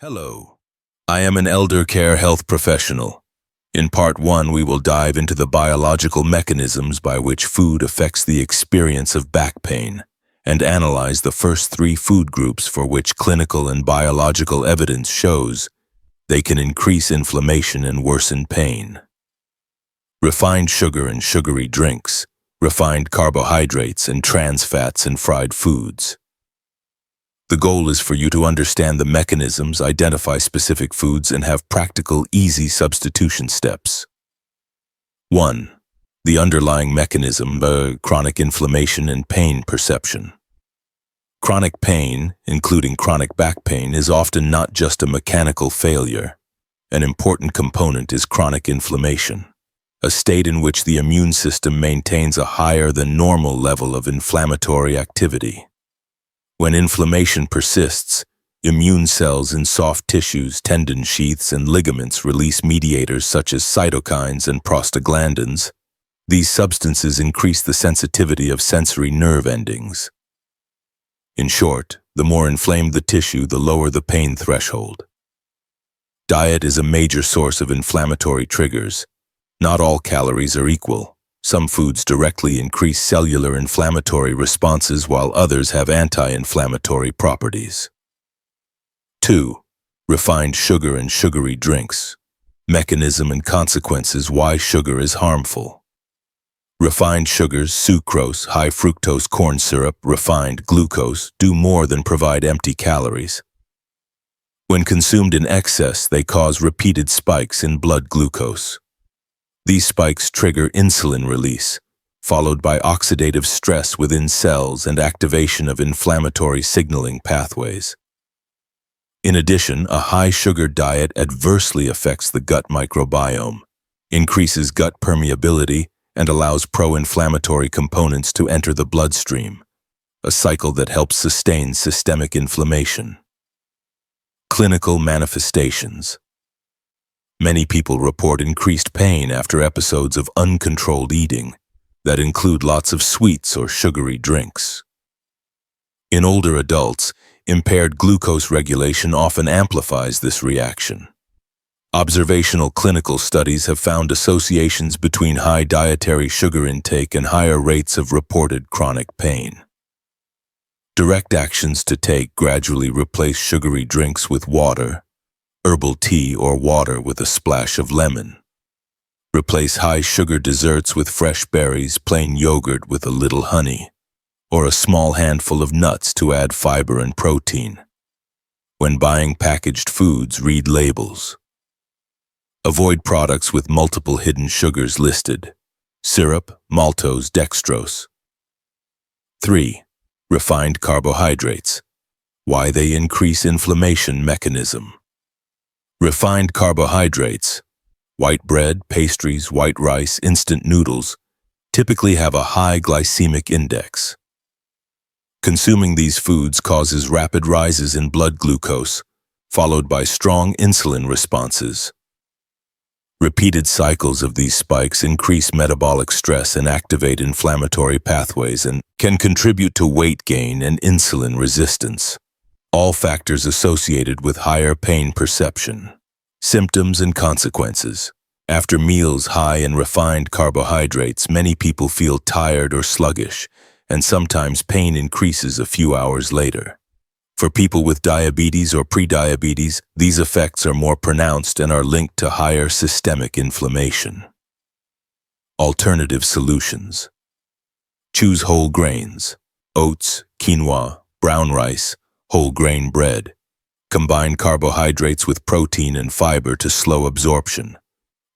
Hello, I am an elder care health professional. In part 1, we will dive into the biological mechanisms by which food affects the experience of back pain and analyze the first 3 food groups for which clinical and biological evidence shows they can increase inflammation and worsen pain. Refined sugar and sugary drinks, refined carbohydrates and trans fats in fried foods. The goal is for you to understand the mechanisms, identify specific foods, and have practical, easy substitution steps. 1. The underlying mechanism, chronic inflammation and pain perception. Chronic pain, including chronic back pain, is often not just a mechanical failure. An important component is chronic inflammation, a state in which the immune system maintains a higher than normal level of inflammatory activity. When inflammation persists, immune cells in soft tissues, tendon sheaths, and ligaments release mediators such as cytokines and prostaglandins. These substances increase the sensitivity of sensory nerve endings. In short, the more inflamed the tissue, the lower the pain threshold. Diet is a major source of inflammatory triggers. Not all calories are equal. Some foods directly increase cellular inflammatory responses while others have anti-inflammatory properties. 2. Refined sugar and sugary drinks. Mechanism and consequences why sugar is harmful. Refined sugars, sucrose, high fructose corn syrup, refined glucose, do more than provide empty calories. When consumed in excess, they cause repeated spikes in blood glucose. These spikes trigger insulin release, followed by oxidative stress within cells and activation of inflammatory signaling pathways. In addition, a high-sugar diet adversely affects the gut microbiome, increases gut permeability, and allows pro-inflammatory components to enter the bloodstream, a cycle that helps sustain systemic inflammation. Clinical manifestations. Many people report increased pain after episodes of uncontrolled eating that include lots of sweets or sugary drinks. In older adults, impaired glucose regulation often amplifies this reaction. Observational clinical studies have found associations between high dietary sugar intake and higher rates of reported chronic pain. Direct actions to take: gradually replace sugary drinks with water, herbal tea or water with a splash of lemon. Replace high-sugar desserts with fresh berries, plain yogurt with a little honey, or a small handful of nuts to add fiber and protein. When buying packaged foods, read labels. Avoid products with multiple hidden sugars listed: syrup, maltose, dextrose. 3. Refined carbohydrates. Why they increase inflammation mechanism. Refined carbohydrates, white bread, pastries, white rice, instant noodles, typically have a high glycemic index. Consuming these foods causes rapid rises in blood glucose, followed by strong insulin responses. Repeated cycles of these spikes increase metabolic stress and activate inflammatory pathways and can contribute to weight gain and insulin resistance, all factors associated with higher pain perception. Symptoms and consequences. After meals high in refined carbohydrates, many people feel tired or sluggish, and sometimes pain increases a few hours later. For people with diabetes or prediabetes, these effects are more pronounced and are linked to higher systemic inflammation. Alternative solutions. Choose whole grains: oats, quinoa, brown rice, whole grain bread. Combine carbohydrates with protein and fiber to slow absorption.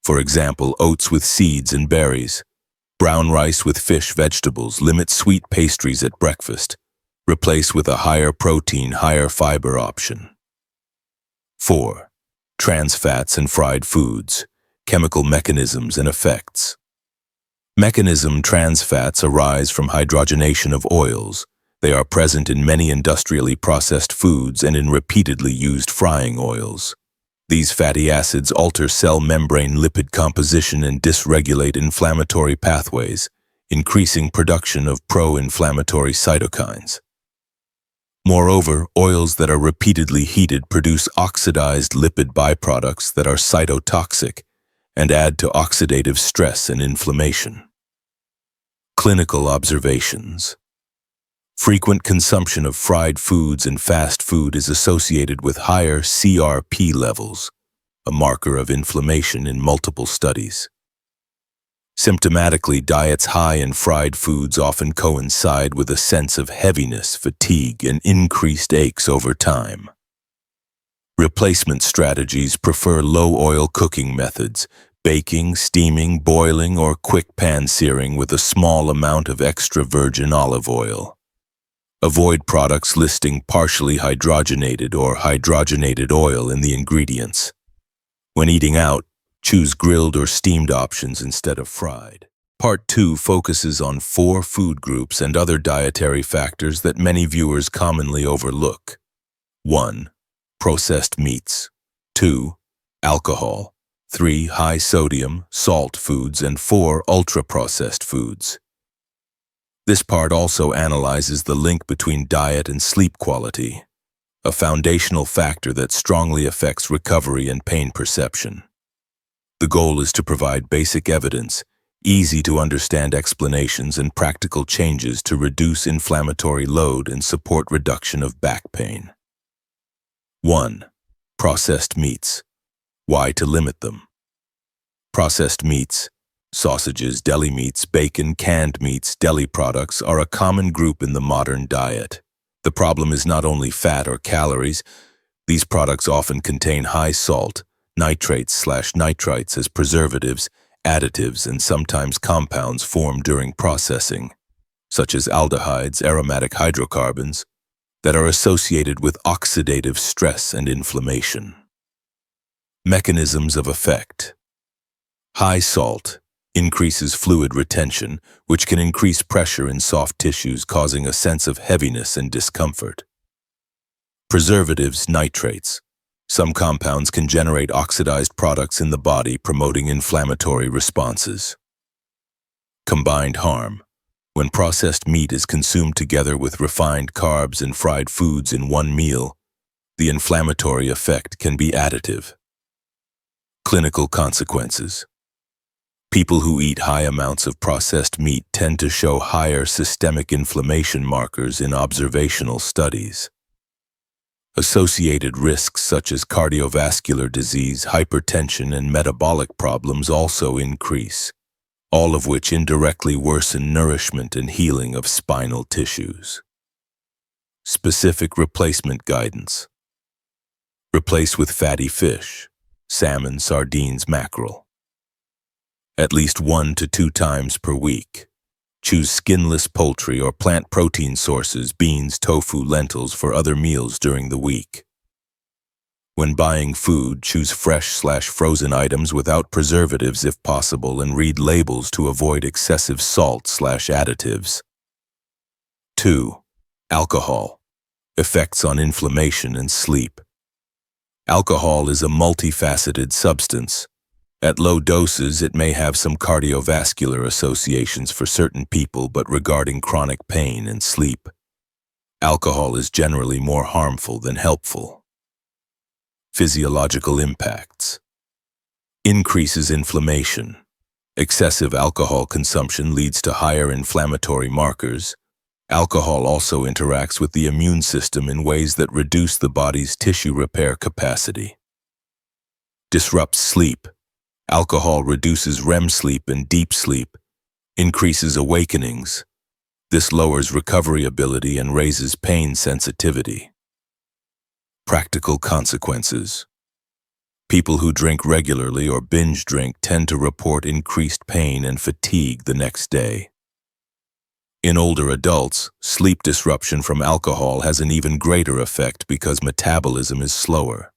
For example, oats with seeds and berries. Brown rice with fish, vegetables. Limit sweet pastries at breakfast. Replace with a higher protein, higher fiber option. 4. Trans fats and fried foods. Chemical mechanisms and effects. Trans fats arise from hydrogenation of oils. They are present in many industrially processed foods and in repeatedly used frying oils. These fatty acids alter cell membrane lipid composition and dysregulate inflammatory pathways, increasing production of pro-inflammatory cytokines. Moreover, oils that are repeatedly heated produce oxidized lipid byproducts that are cytotoxic and add to oxidative stress and inflammation. Clinical observations. Frequent consumption of fried foods and fast food is associated with higher CRP levels, a marker of inflammation in multiple studies. Symptomatically, diets high in fried foods often coincide with a sense of heaviness, fatigue, and increased aches over time. Replacement strategies prefer low-oil cooking methods, baking, steaming, boiling, or quick pan searing with a small amount of extra virgin olive oil. Avoid products listing partially hydrogenated or hydrogenated oil in the ingredients. When eating out, choose grilled or steamed options instead of fried. Part 2 focuses on 4 food groups and other dietary factors that many viewers commonly overlook. 1. Processed meats. 2. Alcohol. 3. High sodium, salt foods, and 4. Ultra-processed foods. This part also analyzes the link between diet and sleep quality, a foundational factor that strongly affects recovery and pain perception. The goal is to provide basic evidence, easy-to-understand explanations, and practical changes to reduce inflammatory load and support reduction of back pain. 1. Processed meats. Why to limit them? Processed meats, sausages, deli meats, bacon, canned meats, deli products are a common group in the modern diet. The problem is not only fat or calories. These products often contain high salt, nitrates/nitrites as preservatives, additives, and sometimes compounds formed during processing, such as aldehydes, aromatic hydrocarbons, that are associated with oxidative stress and inflammation. Mechanisms of effect. High salt increases fluid retention, which can increase pressure in soft tissues, causing a sense of heaviness and discomfort. Preservatives, nitrates. Some compounds can generate oxidized products in the body, promoting inflammatory responses. Combined harm. When processed meat is consumed together with refined carbs and fried foods in one meal, the inflammatory effect can be additive. Clinical consequences. People who eat high amounts of processed meat tend to show higher systemic inflammation markers in observational studies. Associated risks such as cardiovascular disease, hypertension, and metabolic problems also increase, all of which indirectly worsen nourishment and healing of spinal tissues. Specific replacement guidance. Replace with fatty fish, salmon, sardines, mackerel. At least 1 to 2 times per week. Choose skinless poultry or plant protein sources, beans, tofu, lentils for other meals during the week. When buying food, choose fresh/frozen items without preservatives if possible and read labels to avoid excessive salt/additives. 2. Alcohol. Effects on inflammation and sleep. Alcohol is a multifaceted substance. At low doses, it may have some cardiovascular associations for certain people, but regarding chronic pain and sleep, alcohol is generally more harmful than helpful. Physiological impacts. Increases inflammation. Excessive alcohol consumption leads to higher inflammatory markers. Alcohol also interacts with the immune system in ways that reduce the body's tissue repair capacity. Disrupts sleep. Alcohol reduces REM sleep and deep sleep, increases awakenings. This lowers recovery ability and raises pain sensitivity. Practical consequences. People who drink regularly or binge drink tend to report increased pain and fatigue the next day. In older adults, sleep disruption from alcohol has an even greater effect because metabolism is slower.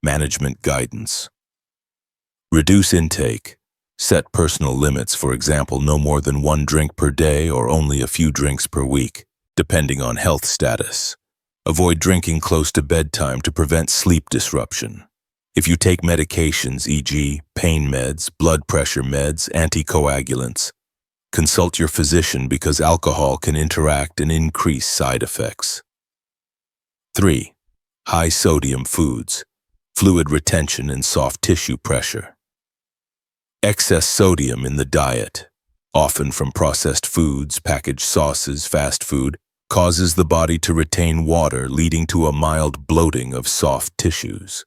Management guidance. Reduce intake. Set personal limits, for example, no more than 1 drink per day or only a few drinks per week, depending on health status. Avoid drinking close to bedtime to prevent sleep disruption. If you take medications, e.g., pain meds, blood pressure meds, anticoagulants, consult your physician because alcohol can interact and increase side effects. 3. High sodium foods, fluid retention and soft tissue pressure. Excess sodium in the diet, often from processed foods, packaged sauces, fast food, causes the body to retain water, leading to a mild bloating of soft tissues.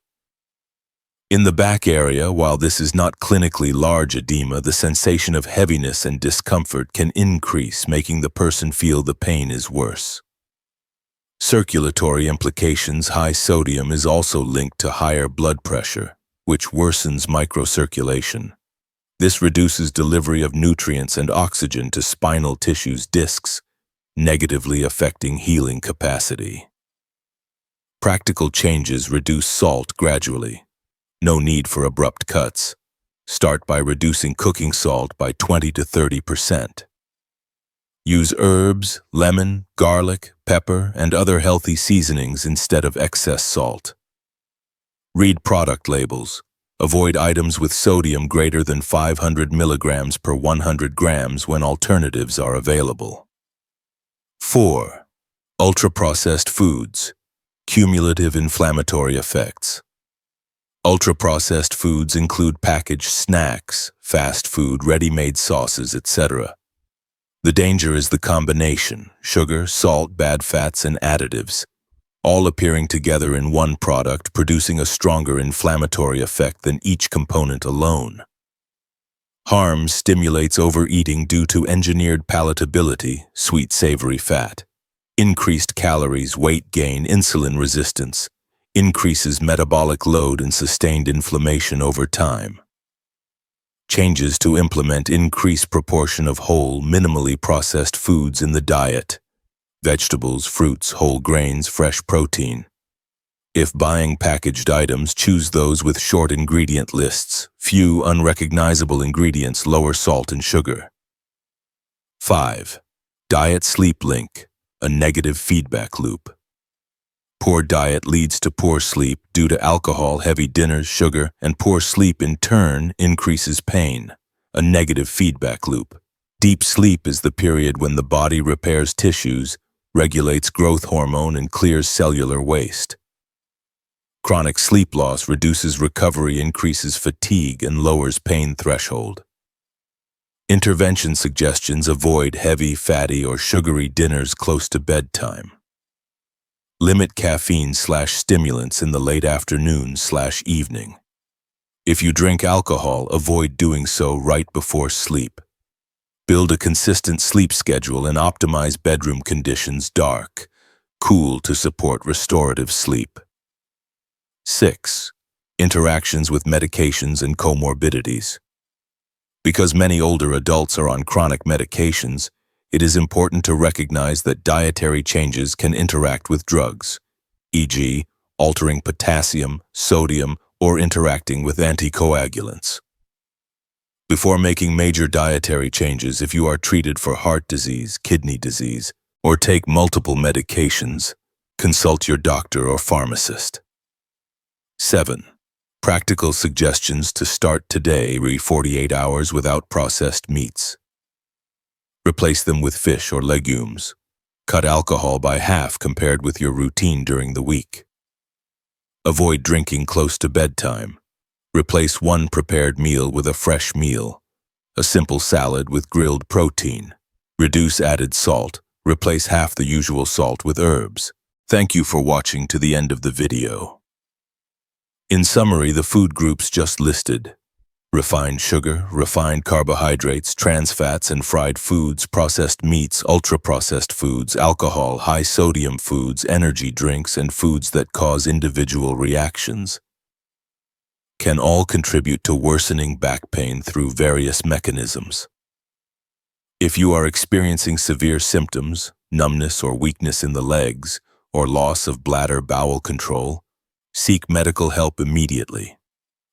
In the back area, while this is not clinically large edema, the sensation of heaviness and discomfort can increase, making the person feel the pain is worse. Circulatory implications. High sodium is also linked to higher blood pressure, which worsens microcirculation. This reduces delivery of nutrients and oxygen to spinal tissue's discs, negatively affecting healing capacity. Practical changes. Reduce salt gradually. No need for abrupt cuts. Start by reducing cooking salt by 20 to 30%. Use herbs, lemon, garlic, pepper, and other healthy seasonings instead of excess salt. Read product labels. Avoid items with sodium greater than 500 milligrams per 100 grams when alternatives are available. 4. Ultra-processed foods. Cumulative inflammatory effects. Ultra-processed foods include packaged snacks, fast food, ready-made sauces, etc. The danger is the combination: sugar, salt, bad fats, and additives, all appearing together in one product, producing a stronger inflammatory effect than each component alone. Harms. Stimulates overeating due to engineered palatability, sweet savory fat, increased calories, weight gain, insulin resistance, increases metabolic load and sustained inflammation over time. Changes to implement: increase proportion of whole, minimally processed foods in the diet. Vegetables, fruits, whole grains, fresh protein. If buying packaged items, choose those with short ingredient lists, few unrecognizable ingredients, lower salt and sugar. 5. Diet-sleep link, a negative feedback loop. Poor diet leads to poor sleep due to alcohol, heavy dinners, sugar, and poor sleep in turn increases pain, a negative feedback loop. Deep sleep is the period when the body repairs tissues, regulates growth hormone, and clears cellular waste. Chronic sleep loss reduces recovery, increases fatigue, and lowers pain threshold. Intervention suggestions: avoid heavy, fatty, or sugary dinners close to bedtime. Limit caffeine/stimulants in the late afternoon/evening. If you drink alcohol, avoid doing so right before sleep. Build a consistent sleep schedule and optimize bedroom conditions: dark, cool, to support restorative sleep. 6. Interactions with medications and comorbidities. Because many older adults are on chronic medications, it is important to recognize that dietary changes can interact with drugs, e.g., altering potassium, sodium, or interacting with anticoagulants. Before making major dietary changes, if you are treated for heart disease, kidney disease, or take multiple medications, consult your doctor or pharmacist. 7. Practical suggestions to start today: 48 hours without processed meats. Replace them with fish or legumes. Cut alcohol by half compared with your routine during the week. Avoid drinking close to bedtime. Replace one prepared meal with a fresh meal. A simple salad with grilled protein. Reduce added salt. Replace half the usual salt with herbs. Thank you for watching to the end of the video. In summary, the food groups just listed: refined sugar, refined carbohydrates, trans fats and fried foods, processed meats, ultra-processed foods, alcohol, high sodium foods, energy drinks, and foods that cause individual reactions, can all contribute to worsening back pain through various mechanisms. If you are experiencing severe symptoms, numbness or weakness in the legs, or loss of bladder-bowel control, seek medical help immediately.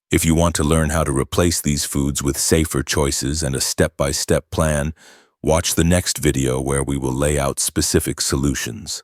If you want to learn how to replace these foods with safer choices and a step-by-step plan, watch the next video where we will lay out specific solutions.